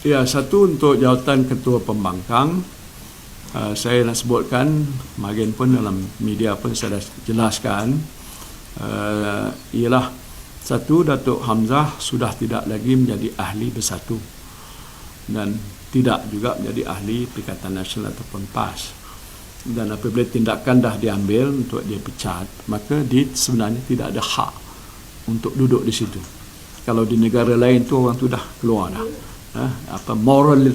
Ya, satu untuk jawatan ketua pembangkang, saya nak sebutkan, kemarin pun dalam media pun saya dah jelaskan, ialah satu, Datuk Hamzah sudah tidak lagi menjadi ahli bersatu dan tidak juga menjadi ahli Perikatan Nasional ataupun PAS. Dan apabila tindakan dah diambil untuk dia pecat, maka dia sebenarnya tidak ada hak untuk duduk di situ. Kalau di negara lain tu orang tu dah keluar dah. Moral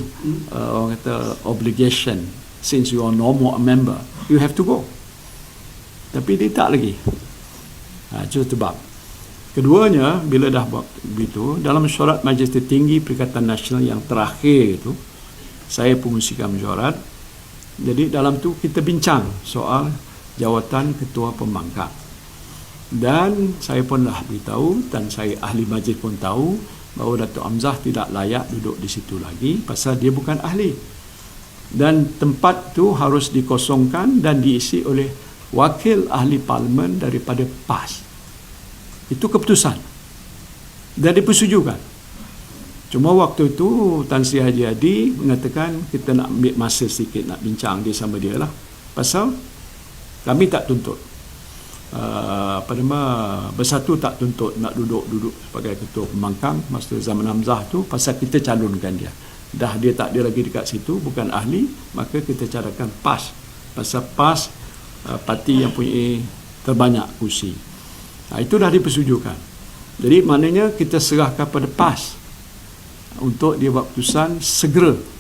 orang kata obligation, since you are no more a member, you have to go. Tapi dia tak lagi. Itu sebab. Keduanya, bila dah buat begitu, dalam mesyuarat Majlis Tertinggi Perikatan Nasional yang terakhir itu, saya pengusikan mesyuarat. Jadi dalam tu kita bincang soal jawatan ketua pembangkang. Dan saya pun dah beritahu, dan saya ahli majlis pun tahu bahawa Datuk Hamzah tidak layak duduk di situ lagi pasal dia bukan ahli. Dan tempat tu harus dikosongkan dan diisi oleh wakil ahli parlimen daripada PAS. Itu keputusan. Dan dipersetujukan. Cuma waktu itu Tan Sri Haji Hadi mengatakan kita nak ambil masa sikit nak bincang dia sama dia lah. Pasal kami tak tuntut. Bersatu tak tuntut nak duduk sebagai ketua pembangkang masa zaman Hamzah tu, pasal kita calonkan dia. Dah dia tak ada lagi dekat situ, bukan ahli, maka kita carakan PAS. Pasal PAS parti yang punya terbanyak kursi. Itu dah dipersetujukan. Jadi maknanya kita serahkan pada PAS untuk dia buat keputusan segera